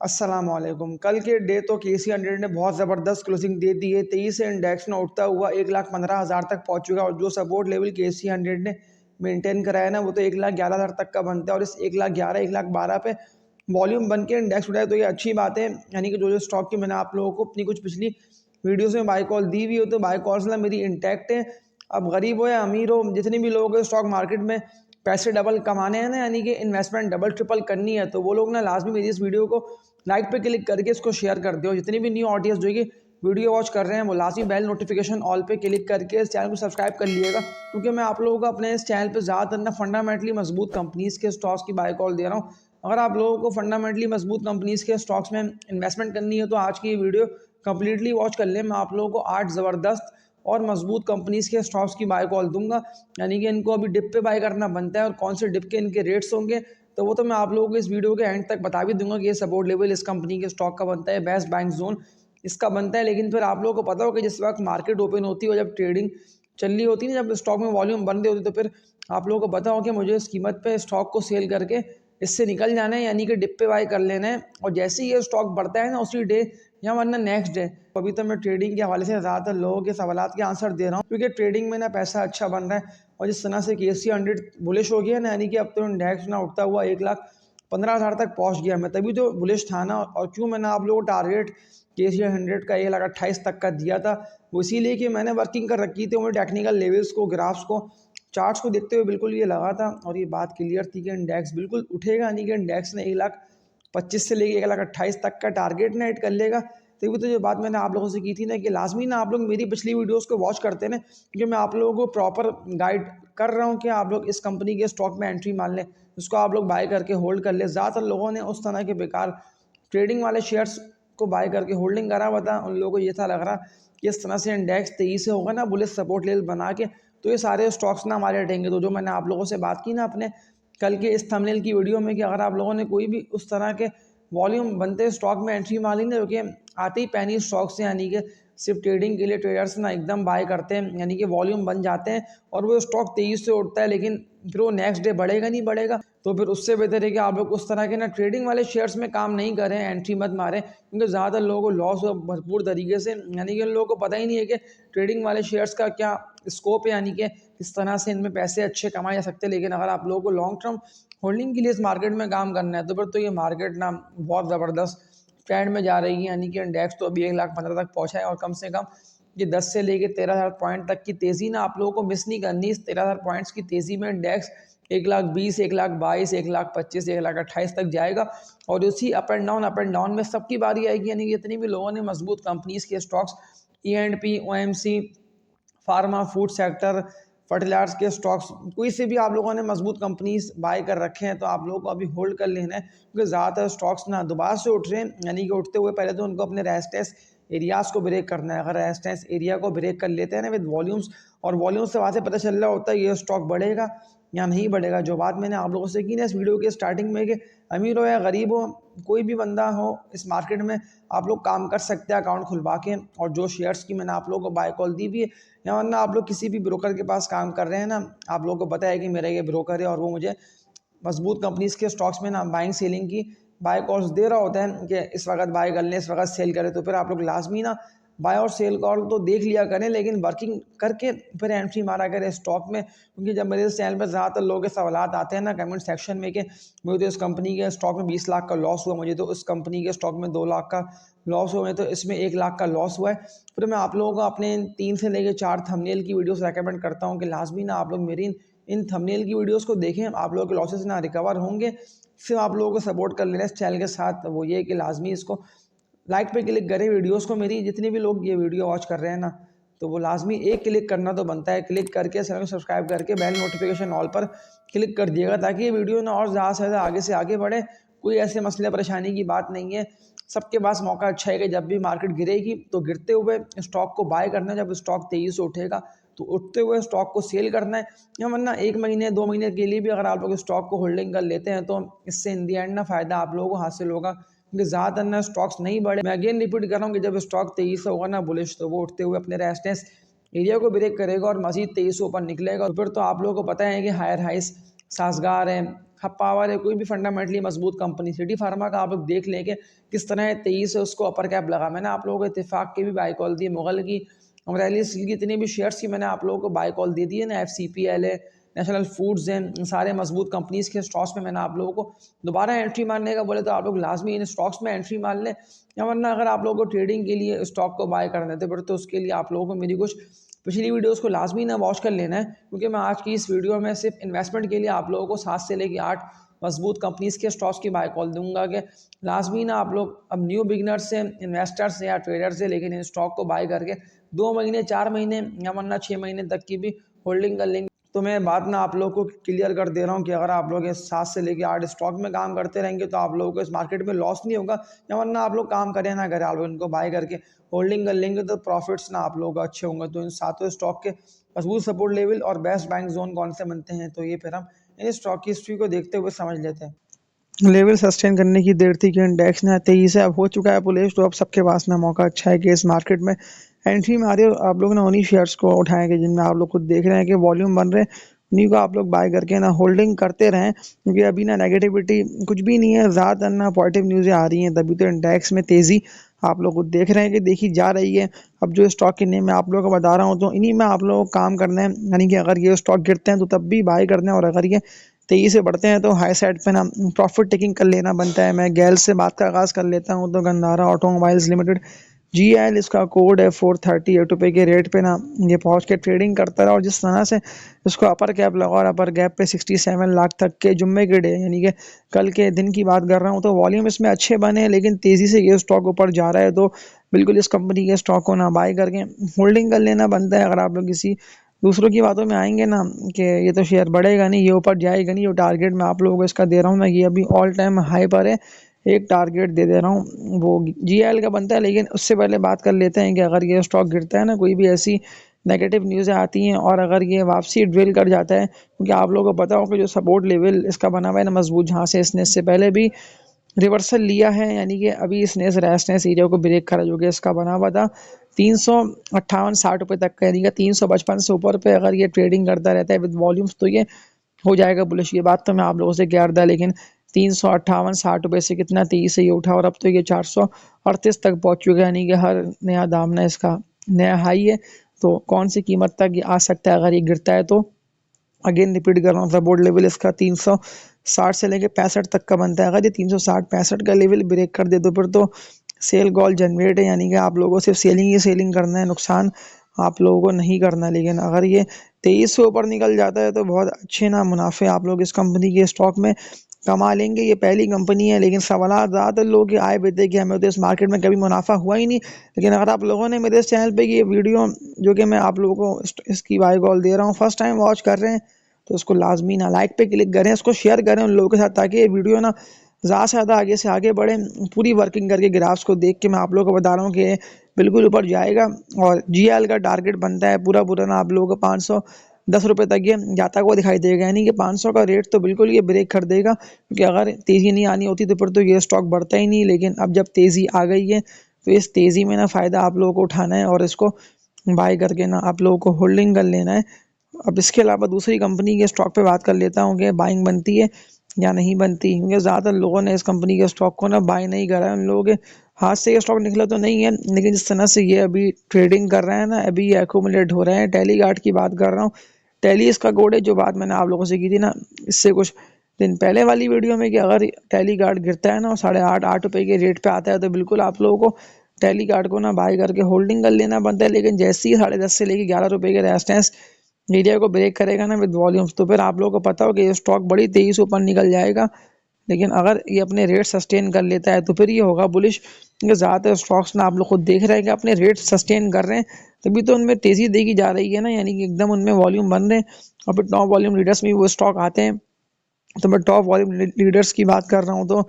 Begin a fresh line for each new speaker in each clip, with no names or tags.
अस्सलाम वालेकुम। कल के डे तो केसी 100 ने बहुत ज़बरदस्त क्लोजिंग दे दी है। 23 से इंडेक्स में उठता हुआ 1,15,000 तक पहुंच चुका है और जो सपोर्ट लेवल केसी 100 ने मेंटेन कराया ना, वो तो 1,11,000 तक का बनता है और इस 1,11,000 1,12,000 पे वॉल्यूम बन के इंडेक्स उठा है, तो ये अच्छी बात है। यानी कि जो स्टॉक की मैंने आप लोगों को अपनी कुछ पिछली वीडियोज़ में बाय कॉल दी हुई हो, तो बाय कॉल्स ना मेरी इंटैक्ट है। अब गरीब हो या अमीर हो, जितने भी लोग स्टॉक मार्केट में पैसे डबल कमाने हैं ना, यानी कि इन्वेस्टमेंट डबल ट्रिपल करनी है, तो वो लोग ना लाजमी मेरी इस वीडियो को लाइक पे क्लिक करके इसको शेयर कर दो। जितनी भी न्यू ऑडियंस जो कि वीडियो वॉच कर रहे हैं, वो लाजमी बेल नोटिफिकेशन ऑल पे क्लिक करके इस चैनल को सब्सक्राइब कर लिएगा, क्योंकि मैं आप लोगों को अपने इस चैनल पे ज़्यादातर ना फंडामेंटली मजबूत कंपनीज़ के स्टॉक्स की बाय कॉल दे रहा हूँ। अगर आप लोगों को फंडामेंटली मजबूत कंपनीज़ के स्टॉक्स में इन्वेस्टमेंट करनी है, तो आज की ये वीडियो कंप्लीटली वॉच कर लें। मैं आप लोगों को 8 ज़बरदस्त और मजबूत कंपनीज़ के स्टॉक्स की बाय कॉल दूंगा, यानी कि इनको अभी डिप पे बाय करना बनता है और कौन से डिप के इनके रेट्स होंगे, तो वो तो मैं आप लोगों को इस वीडियो के एंड तक बता भी दूंगा कि ये सपोर्ट लेवल इस कंपनी के स्टॉक का बनता है, बेस्ट बैंक जोन इसका बनता है। लेकिन फिर आप लोगों को पता हो कि जिस वक्त मार्केट ओपन होती है और जब ट्रेडिंग चल रही होती है ना, जब स्टॉक में वॉल्यूम बन रही होती है, तो फिर आप लोगों को पता हो कि मुझे इस कीमत पे स्टॉक को सेल करके इससे निकल जाना है, यानी कि डिप पे बाय कर लेना है। और जैसे ही ये स्टॉक बढ़ता है ना, उसी डे या वरना नेक्स्ट डे, अभी तो मैं ट्रेडिंग के हवाले से ज़्यादातर लोगों के सवालात के आंसर दे रहा हूँ, क्योंकि ट्रेडिंग में ना पैसा अच्छा बन रहा है। और जिस तरह से केसी 100 बुलिश हो गया ना, यानी कि अब तो इंडेक्स ना उठता हुआ 1,15,000 तक पहुंच गया, मैं तभी तो बुलिश था ना। और क्यों मैंने आप लोगों को टारगेट केसी 100 का 1,28,000 तक का दिया था, वो इसीलिए कि मैंने वर्किंग कर रखी थी, उन्हें टेक्निकल लेवल्स को, ग्राफ्स को, चार्ट्स को देखते हुए बिल्कुल ये लगा था और ये बात क्लियर थी कि इंडेक्स बिल्कुल उठेगा, यानी कि इंडेक्स ने 1,25,000 से लेके 1,28,000 तक का टारगेट ना हिट कर लेगा। तभी तो जो बात मैंने आप लोगों से की थी ना, कि लाजमी ना आप लोग मेरी पिछली वीडियोस को वॉच करते ना, क्योंकि मैं आप लोगों को प्रॉपर गाइड कर रहा हूँ कि आप लोग इस कंपनी के स्टॉक में एंट्री मान लें, उसको आप लोग बाय करके होल्ड कर ले। ज़्यादातर लोगों ने उस तरह के बेकार ट्रेडिंग वाले शेयर्स को बाय करके होल्डिंग करा हुआ था। उन लोगों को ये था लग रहा कि इस तरह से इंडेक्स 23 से होगा ना, बुलिश सपोर्ट लेवल बना के, तो ये सारे स्टॉक्स ना हमारे हटेंगे। तो जो मैंने आप लोगों से बात की ना अपने कल के इस थंबनेल की वीडियो में, कि अगर आप लोगों ने कोई भी उस तरह के वॉल्यूम बनते स्टॉक में एंट्री मारी ना, जो कि आते ही पैनी स्टॉक से, यानी कि सिर्फ ट्रेडिंग के लिए ट्रेडर्स ना एकदम बाय करते हैं, यानी कि वॉल्यूम बन जाते हैं और वो स्टॉक 23 से उठता है, लेकिन फिर वो नेक्स्ट डे बढ़ेगा नहीं बढ़ेगा, तो फिर उससे बेहतर है कि आप लोग उस तरह के ना ट्रेडिंग वाले शेयर्स में काम नहीं करें, एंट्री मत मारें, क्योंकि ज़्यादातर लोगों को लॉस हो भरपूर तरीके से, यानी कि उन लोगों को पता ही नहीं है कि ट्रेडिंग वाले शेयर्स का क्या स्कोप है, यानी कि किस तरह से इनमें पैसे अच्छे कमाए जा सकते हैं। लेकिन अगर आप लोगों को लॉन्ग टर्म होल्डिंग के लिए इस मार्केट में काम करना है, तो फिर तो ये मार्केट ना बहुत ज़बरदस्त ट्रेंड में जा रही है, यानी कि इंडेक्स तो अभी 1,15,000 तक पहुंचा है और कम से कम ये 10 से लेके 13,000 पॉइंट तक की तेज़ी ना आप लोगों को मिस नहीं करनी। इस 13,000 पॉइंट्स की तेज़ी में इंडेक्स 1,20,000, 1,22,000, 1,25,000, 1,28,000 तक जाएगा और उसी अप एंड डाउन में सबकी बारी आएगी, यानी कि जितनी भी लोगों ने मजबूत कंपनीज़ के stocks E&P, OMC, pharma, food sector, fertilisers के स्टॉक्स, कोई से भी आप लोगों ने मजबूत कंपनीज बाय कर रखे हैं, तो आप लोगों को अभी होल्ड कर लेना है, क्योंकि ज़्यादातर स्टॉक्स ना दोबारा से उठ रहे हैं, यानी कि उठते हुए पहले तो उनको अपने रेजिस्टेंस एरियाज़ को ब्रेक करना है। अगर रेजिस्टेंस एरिया को ब्रेक कर लेते हैं ना विद वॉल्यूम्स, और वॉल्यूम्स से वहाँ से पता चल रहा होता है ये स्टॉक बढ़ेगा या नहीं बढ़ेगा। जो बात मैंने आप लोगों से की ना इस वीडियो के स्टार्टिंग में, कि अमीर हो या गरीब हो, कोई भी बंदा हो इस मार्केट में, आप लोग काम कर सकते हैं अकाउंट खुलवा के। और जो शेयर्स की मैंने आप लोगों को बाय कॉल दी भी है, या वरना आप लोग किसी भी ब्रोकर के पास काम कर रहे हैं ना, आप लोगों को पता है कि मेरा ये ब्रोकर है और वो मुझे मजबूत कंपनीज के स्टॉक्स में ना बाइंग सेलिंग की बाय कॉल्स दे रहा होता है कि इस वक्त बाय कर लें, इस वक्त सेल करें, तो फिर आप लोग लाजमी ना बाय और सेल कॉल तो देख लिया करें, लेकिन वर्किंग करके फिर एंट्री मारा करें स्टॉक में। क्योंकि जब मेरे इस चैनल पर ज़्यादातर लोगों के सवालात आते हैं ना कमेंट सेक्शन में, कि मुझे तो इस कंपनी के स्टॉक में 20 लाख का लॉस हुआ, मुझे तो इस कंपनी के स्टॉक में 2 लाख का लॉस हुआ, तो इसमें 1 लाख का लॉस हुआ है, फिर मैं आप लोगों को अपने 3 से लेकर 4 थंबनेल की वीडियोस रेकमेंड करता हूँ कि लाजमी ना आप लोग मेरी इन थंबनेल की वीडियोस को देखें, आप लोगों के लॉसेस ना रिकवर होंगे। सिर्फ आप लोगों को सपोर्ट कर लेना इस चैनल के साथ, वो ये कि लाजमी इसको लाइक पे क्लिक करें वीडियोस को। मेरी जितने भी लोग ये वीडियो वॉच कर रहे हैं ना, तो वो लाजमी एक क्लिक करना तो बनता है, क्लिक करके चैनल को सब्सक्राइब करके बेल नोटिफिकेशन ऑल पर क्लिक कर दिएगा, ताकि ये वीडियो ना और ज़्यादा से ज़्यादा आगे से आगे बढ़े। कोई ऐसे मसले परेशानी की बात नहीं है, सबके पास मौका अच्छा है कि जब भी मार्केट गिरेगी तो गिरते हुए स्टॉक को बाय करना है, जब स्टॉक तेज़ी से उठेगा तो उठते हुए स्टॉक को सेल करना है। या वरना 1 महीने 2 महीने के लिए भी अगर आप लोग स्टॉक को होल्डिंग कर लेते हैं, तो इससे इन दी एंड ना फ़ायदा आप लोगों को हासिल होगा, क्योंकि ज़्यादातर ना स्टॉक्स नहीं बढ़े। मैं अगेन रिपीट कर रहा हूँ कि जब स्टॉक 23 से होगा ना बुलिश, तो वो उठते हुए अपने रेजिस्टेंस एरिया को ब्रेक करेगा और मज़ीद 23 से ऊपर निकलेगा, तो फिर तो आप लोगों को पता है कि हायर हाइस साजगार है, पावर है, कोई भी फंडामेंटली मजबूत कंपनी, सिटी फार्मा का आप लोग देख लें कि किस तरह 23 से उसको अपर कैप लगा। मैंने आप लोगों को इत्तेफाक की भी बाई कॉल दी, मुगल की, अमरेली स्टील की, इतनी भी शेयर्स की मैंने आप लोगों को बाई कॉल दे दी है ना। FCPL है, नेशनल फूड्स हैं, सारे मजबूत कंपनीज़ के स्टॉक्स में मैंने आप लोगों को दोबारा एंट्री मारने का बोले तो आप लोग लाजमी इन स्टॉक्स में एंट्री मार लें, या वरना अगर आप लोगों को ट्रेडिंग के लिए स्टॉक को बाय करना थे, तो उसके लिए आप लोगों को मेरी कुछ पिछली वीडियोस को लाजमी ना वॉच कर लेना है, क्योंकि मैं आज की इस वीडियो में सिर्फ इन्वेस्टमेंट के लिए आप लोगों को 7 से लेकर 8 मजबूत कंपनीज़ के स्टॉक्स की बाय कॉल दूंगा कि लाजमी ना आप लोग अब न्यू बिगनर्स से, इन्वेस्टर्स से या ट्रेडर्स से, लेकिन इन स्टॉक को बाय करके 2 महीने, 4 महीने या वरना 6 महीने तक की भी होल्डिंग कर लेंगे। तो मैं बात ना आप लोगों को क्लियर कर दे रहा हूँ कि अगर आप लोग इस 7 से लेकर 8 स्टॉक में काम करते रहेंगे तो आप लोगों को इस मार्केट में लॉस नहीं होगा, या वरना आप लोग काम करें ना करें, आप लोग इनको बाय करके होल्डिंग कर लेंगे तो प्रॉफिट्स ना आप लोगों को अच्छे होंगे। तो इन सातों स्टॉक के मजबूत सपोर्ट लेवल और बेस्ट बैंक जोन कौन से बनते हैं, तो ये फिर हम इन स्टॉक की हिस्ट्री को देखते हुए समझ लेते हैं। लेवल सस्टेन करने की देर थी कि इंडेक्स ने 23 से अब हो चुका है पुलिस, तो अब सबके पास ना मौका अच्छा है कि इस मार्केट में एंट्री मारे। आप लोग ना उन्हीं शेयर्स को उठाएंगे जिनमें आप लोग खुद देख रहे हैं कि वॉल्यूम बन रहे हैं, उन्हीं को आप लोग बाय करके ना होल्डिंग करते रहें, क्योंकि अभी ना नेगेटिविटी कुछ भी नहीं है, ज़्यादा ना पॉजिटिव न्यूज़ें आ रही हैं, तभी तो इंडेक्स में तेज़ी आप लोग खुद देख रहे हैं कि देखी जा रही है। अब जो स्टॉक के नेम मैं आप लोगों को बता रहा हूँ तो इन्हीं में आप लोगों को काम करना है, यानी कि अगर ये स्टॉक गिरते हैं तो तब भी बाय करना है, और अगर ये तेजी से बढ़ते हैं तो हाई साइड पे ना प्रॉफिट टेकिंग कर लेना बनता है। मैं गैल से बात का आगाज़ कर लेता हूँ, तो गंधारा ऑटोमोबाइल्स लिमिटेड, GL इसका कोड है, 438 रुपये के रेट पे ना ये पहुंच के ट्रेडिंग करता रहा, और जिस तरह से इसको अपर कैप लगा, और अपर कैप पे 67 लाख तक के जुम्मे के डे, यानी कि कल के दिन की बात कर रहा हूँ, तो वॉल्यूम इसमें अच्छे बने, लेकिन तेज़ी से ये स्टॉक ऊपर जा रहा है, तो बिल्कुल इस कंपनी के स्टॉक को ना बाय करके होल्डिंग कर लेना बनता है। अगर आप लोग किसी दूसरों की बातों में आएंगे ना कि ये तो शेयर बढ़ेगा नहीं, ये ऊपर जाएगा नहीं, जो टारगेट मैं आप लोगों को इसका दे रहा हूँ ना, ये अभी ऑल टाइम हाई पर है, एक टारगेट दे दे रहा हूँ, वो GL का बनता है। लेकिन उससे पहले बात कर लेते हैं कि अगर ये स्टॉक गिरता है ना, कोई भी ऐसी नेगेटिव न्यूज़ें आती हैं, और अगर ये वापसी ड्रिल कर जाता है, क्योंकि आप लोगों को पता हो कि जो सपोर्ट लेवल इसका बना हुआ है ना मजबूत, जहाँ से इसने पहले भी रिवर्सल लिया है, यानी कि अभी इसने इस रेजिस्टेंस एरिया को ब्रेक करा, जो कि इसका बना हुआ था 358-60 रुपये तक का, यानी कि 355 से ऊपर पे अगर ये ट्रेडिंग करता रहता है विद वॉल्यूम्स, तो ये हो जाएगा बुलिश। ये बात तो मैं आप लोगों से कह रहा था, लेकिन 358-60 रुपये से कितना तेजी से ये उठा, और अब तो ये 438 तक पहुंच चुका है, यानी कि हर नया दाम ना इसका नया हाई है। तो कौन सी कीमत तक ये आ सकता है अगर ये गिरता है, तो अगेन रिपीट कर रहा हूँ, सपोर्ट लेवल इसका 360 से लेके 65 तक का बनता है। अगर ये 360-65 का लेवल ब्रेक कर दे तो फिर तो सेल कॉल जनरेट है, यानी कि आप लोगों को सिर्फ सेलिंग ही सेलिंग करना है, नुकसान आप लोगों को नहीं करना। लेकिन अगर ये 23 से ऊपर निकल जाता है तो बहुत अच्छे ना मुनाफे आप लोग इस कंपनी के स्टॉक में कमा लेंगे। ये पहली कंपनी है, लेकिन सवाल ज़्यादातर लोग के आए बेते कि हमें तो इस मार्केट में कभी मुनाफा हुआ ही नहीं। लेकिन अगर आप लोगों ने मेरे इस चैनल पे ये वीडियो, जो कि मैं आप लोगों को इसकी बाय कॉल दे रहा हूँ, फर्स्ट टाइम वॉच कर रहे हैं, तो उसको लाजमी ना लाइक पे क्लिक करें, इसको शेयर करें उन लोगों के साथ, ताकि ये वीडियो ना ज़्यादा से ज़्यादा आगे से आगे बढ़े। पूरी वर्किंग करके ग्राफ्स को देख के मैं आप लोगों को बता रहा हूँ कि बिल्कुल ऊपर जाएगा, और GL का टारगेट बनता है पूरा पूरा ना आप लोगों को 510 रुपये तक ये जाता हुआ दिखाई देगा, यानी कि 500 का रेट तो बिल्कुल ये ब्रेक कर देगा, क्योंकि अगर तेज़ी नहीं आनी होती तो फिर तो ये स्टॉक बढ़ता ही नहीं। लेकिन अब जब तेज़ी आ गई है तो इस तेज़ी में ना फ़ायदा आप लोगों को उठाना है, और इसको बाय करके ना आप लोगों को होल्डिंग कर लेना है। अब इसके अलावा दूसरी कंपनी के स्टॉक पे बात कर लेता हूँ कि बाइंग बनती है या नहीं बनती, क्योंकि ज़्यादातर लोगों ने इस कंपनी के स्टॉक को ना बाय नहीं करा है, उन लोगों के हाथ से ये स्टॉक निकला तो नहीं है, लेकिन जिस तरह से ये अभी ट्रेडिंग कर रहे हैं ना, अभी ये एक्यूमुलेट हो रहे हैं। टेली गार्ड की बात कर रहा हूँ, टेली इसका कोड है, जो बात मैंने आप लोगों से की थी ना इससे कुछ दिन पहले वाली वीडियो में, कि अगर टेली गार्ड गिरता है ना और 8.5 के रेट पे आता है, तो बिल्कुल आप लोगों को टेली गार्ड को ना बाय करके होल्डिंग कर लेना बनता है। लेकिन जैसे ही 10.5 से लेके 11 रुपये के रेजिस्टेंस एरिया को ब्रेक करेगा ना विद वॉल्यूम्स, तो फिर आप लोगों को पता हो कि ये स्टॉक बड़ी तेजी से ऊपर निकल जाएगा। लेकिन अगर ये अपने रेट सस्टेन कर लेता है तो फिर ये होगा बुलिश, क्योंकि ज़्यादातर स्टॉक्स ना आप लोग खुद देख रहे हैं कि अपने रेट सस्टेन कर रहे हैं, तभी तो उनमें तेज़ी देखी जा रही है ना, यानी कि एकदम उनमें वॉल्यूम बन रहे हैं, और फिर टॉप वॉल्यूम लीडर्स में वो स्टॉक आते हैं। तो मैं टॉप वॉल्यूम लीडर्स की बात कर रहा हूँ, तो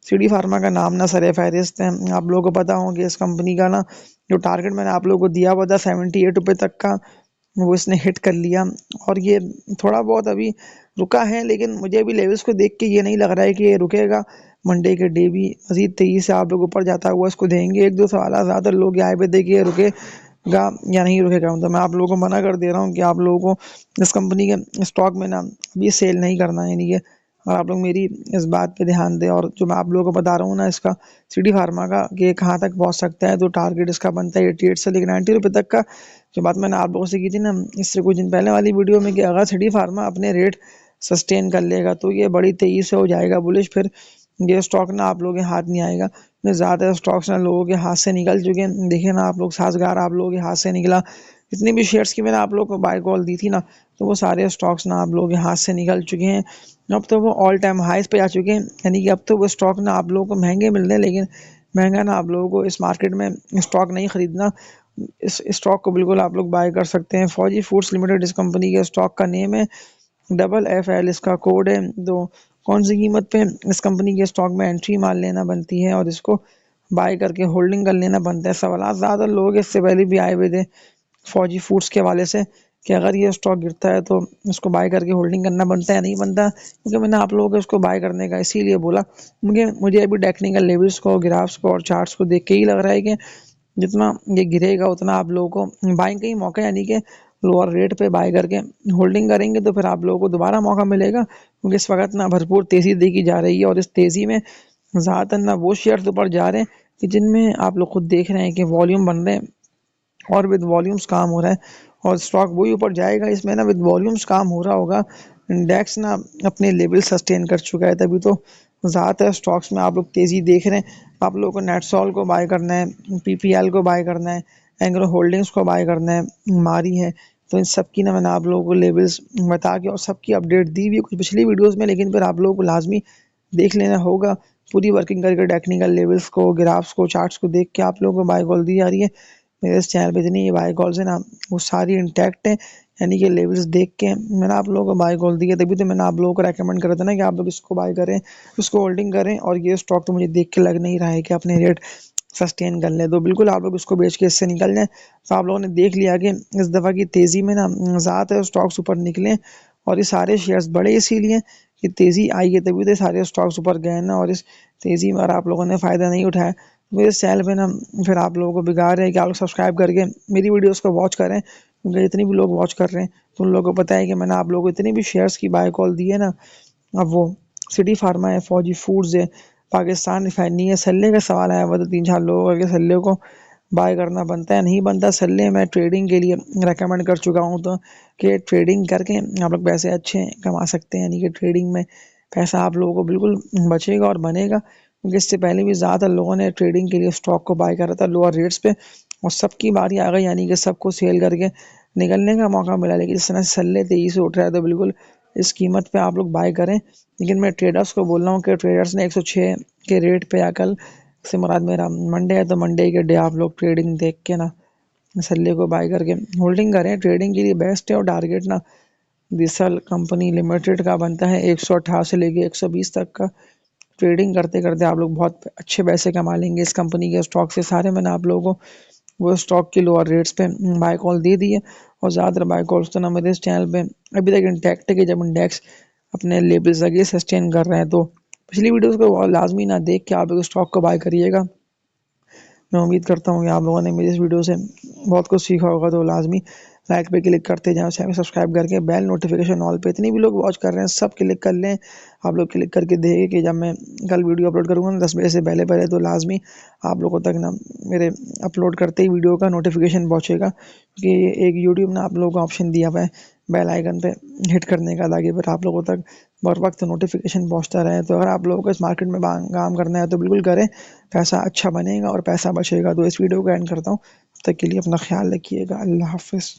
CD फार्मा का नाम ना सरे फहरिस्त है। आप लोगों को पता हो कि इस कंपनी का ना जो टारगेट मैंने आप लोगों को दिया हुआ था 78 रुपये तक का, वो इसने हिट कर लिया, और ये थोड़ा बहुत अभी रुका है, लेकिन मुझे अभी लेवल्स को देख के ये नहीं लग रहा है कि ये रुकेगा। मंडे के डे भी मजीद तेजी से आप लोग ऊपर जाता हुआ इसको देंगे। एक दो सवाल ज़्यादातर लोग आए पे थे कि ये रुकेगा या नहीं रुकेगा, तो मैं आप लोगों को मना कर दे रहा हूँ कि आप लोगों को इस कंपनी के स्टॉक में ना अभी सेल नहीं करना है, यानी कि और आप लोग मेरी इस बात पे ध्यान दें। और जो मैं आप लोगों को बता रहा हूँ ना इसका सिटी फार्मा का कि ये कहाँ तक पहुँच सकता है, तो टारगेट इसका बनता है 88 से लेकर 90 रुपये तक का। जो बात मैंने आप लोगों से की थी ना इससे कुछ दिन पहले वाली वीडियो में कि अगर सिटी फार्मा अपने रेट सस्टेन कर लेगा तो ये बड़ी तेज़ी से हो जाएगा बुलिश। फिर ये स्टॉक ना आप लोगों के हाथ नहीं आएगा। ज़्यादा स्टॉक्स ना लोगों के हाथ से निकल चुके हैं। देखिए ना आप लोग, साजगार आप लोगों के हाथ से निकला। जितने भी शेयर्स की मैंने आप लोगों को बाय कॉल दी थी ना, तो वो सारे स्टॉक्स ना आप लोगों के हाथ से निकल चुके हैं। अब तो वो ऑल टाइम हाइस पे जा चुके हैं, यानी कि अब तो वो स्टॉक ना आप लोगों को महंगे मिल रहे हैं। लेकिन महंगा ना आप लोगों को इस मार्केट में स्टॉक नहीं खरीदना। इस स्टॉक को बिल्कुल आप लोग बाय कर सकते हैं। फौजी फूड्स लिमिटेड इस कंपनी के स्टॉक का नेम है, FFL इसका कोड है। तो कौन सी कीमत पे इस कंपनी के स्टॉक में एंट्री मार लेना बनती है और इसको बाय करके होल्डिंग कर लेना बनता है? सवाल ज़्यादा लोग इससे पहले भी आए हुए थे फौजी फूड्स के हवाले से कि अगर ये स्टॉक गिरता है तो इसको बाय करके होल्डिंग करना बनता है, नहीं बनता। क्योंकि मैंने आप लोगों को इसको बाय करने का इसीलिए बोला, मुझे अभी टेक्निकल लेवल्स को, ग्राफ्स को और चार्ट्स को देख के ही लग रहा है कि जितना ये गिरेगा उतना आप लोगों को बाइंग का ही मौका है, यानी कि लोअर रेट पे बाय करके होल्डिंग करेंगे तो फिर आप लोगों को दोबारा मौका मिलेगा। क्योंकि इस वक्त ना भरपूर तेज़ी देखी जा रही है और इस तेज़ी में ज़्यादातर ना वो शेयर्स ऊपर जा रहे हैं कि जिनमें आप लोग खुद देख रहे हैं कि वॉल्यूम बन रहे हैं और विद वॉल्यूम्स काम हो रहा है और स्टॉक वही ऊपर जाएगा। इसमें ना विद वॉल्यूम्स काम हो रहा होगा। इंडेक्स ना अपने लेवल सस्टेन कर चुका है, तभी तो ज़्यादातर स्टॉक्स में आप लोग तेज़ी देख रहे हैं। आप लोगों को नेटसॉल को बाय करना है, PPL को बाय करना है, एंग्रो होल्डिंग्स को बाय करना है, मारी है। तो इन सब की ना मैंने आप लोगों को लेवल्स बता के और सबकी अपडेट दी हुई है कुछ पिछली वीडियोज़ में, लेकिन फिर आप लोगों को लाजमी देख लेना होगा पूरी वर्किंग करके। टेक्निकल लेवल्स को, ग्राफ्स को, चार्ट्स को देख के आप लोगों को बाय कॉल दी जा रही है। मेरे इस चैनल पे जितनी ये बाय कॉल्स है ना वो सारी इंटैक्ट है, यानी कि लेवल्स देख के मैंने आप लोगों को बाय कॉल दी है। तभी तो मैंने आप लोगों को रेकमेंड करा था ना कि आप लोग इसको बाय करें, इसको होल्डिंग करें। और ये स्टॉक तो मुझे देख के लग नहीं रहा है कि अपने रेट सस्टेन कर लें, तो बिल्कुल आप लोग इसको बेच के इससे निकल जाएं। तो आप लोगों ने देख लिया कि इस दफ़ा की तेज़ी में ना ज़्यादातर स्टॉक्स ऊपर निकले और ये सारे शेयर्स बढ़े इसीलिए कि तेज़ी आई है, तभी तो सारे स्टॉक्स ऊपर गए ना। और इस तेज़ी में अगर आप लोगों ने फ़ायदा नहीं उठाया मेरे इस चैनल पे ना फिर आप लोगों को बिगाड़ रहे हैं कि आप लोग सब्सक्राइब करके मेरी वीडियोस को वॉच करें। क्योंकि जितने भी लोग वॉच कर रहे हैं तो उन लोगों को पता है कि मैंने आप लोगों को इतने भी शेयर्स की बाय कॉल दी है ना। अब वो सिटी फार्मा है, फौजी फूड्स है, पाकिस्तान रिफाइनरी है। सल्ले का सवाल आया हुआ तो 3-4 लोगों का कि सल्ले को बाय करना बनता है, नहीं बनता। सल्ले मैं ट्रेडिंग के लिए रेकमेंड कर चुका हूँ, तो कि ट्रेडिंग करके आप लोग पैसे अच्छे कमा सकते हैं, यानी कि ट्रेडिंग में पैसा आप लोगों को बिल्कुल बचेगा और बनेगा। क्योंकि इससे पहले भी ज़्यादातर लोगों ने ट्रेडिंग के लिए स्टॉक को बाय करा था लोअर रेट्स पे और सबकी बारी आ गई, यानी कि सबको सेल करके निकलने का मौका मिला। लेकिन इस तरह से सल्ले तेज़ी से उठ रहा है तो बिल्कुल इस कीमत पे आप लोग बाय करें। लेकिन मैं ट्रेडर्स को बोल रहा हूँ कि ट्रेडर्स ने 106 के रेट पे या कल से मुराद मेरा मंडे है तो मंडे के डे आप लोग ट्रेडिंग देख के ना सल्ले को बाय करके होल्डिंग करें। ट्रेडिंग के लिए बेस्ट है और टारगेट ना विशाल कंपनी लिमिटेड का बनता है 118 से लेके 120 तक का। ट्रेडिंग करते करते आप लोग बहुत अच्छे पैसे कमा लेंगे इस कंपनी के स्टॉक से। सारे मैंने आप लोगों को वो स्टॉक की लोअर रेट्स पे बाय कॉल दे दी है और ज़्यादातर बाय कॉल्स तो ना मेरे इस चैनल पे अभी तक इंटैक्ट है कि जब इंडेक्स अपने लेवल्स आगे सस्टेन कर रहे हैं। तो पिछली वीडियोस को लाजमी ना देख के आप लोग स्टॉक को बाय करिएगा। मैं उम्मीद करता हूँ कि आप लोगों ने मेरी इस वीडियो से बहुत कुछ सीखा होगा, तो लाजमी लाइक पे क्लिक करते जाएं, चैनल सब्सक्राइब करके बेल नोटिफिकेशन ऑल पे इतनी भी लोग वॉच कर रहे हैं सब क्लिक कर लें। आप लोग क्लिक करके देखें कि जब मैं कल वीडियो अपलोड करूँगा ना 10 बजे से पहले पहले, तो लाजमी आप लोगों तक ना मेरे अपलोड करते ही वीडियो का नोटिफिकेशन पहुँचेगा। क्योंकि एक यूट्यूब ने आप लोगों को ऑप्शन दिया हुआ है बेल आइकन पे हिट करने का, ताकि फिर आप लोगों तक बर वक्त नोटिफिकेशन पहुँचता रहे। तो अगर आप लोगों को इस मार्केट में काम करना है तो बिल्कुल करें, पैसा अच्छा बनेगा और पैसा बचेगा। तो इस वीडियो को एंड करता हूँ, तब तक के लिए अपना ख्याल रखिएगा। अल्लाह हाफिज़।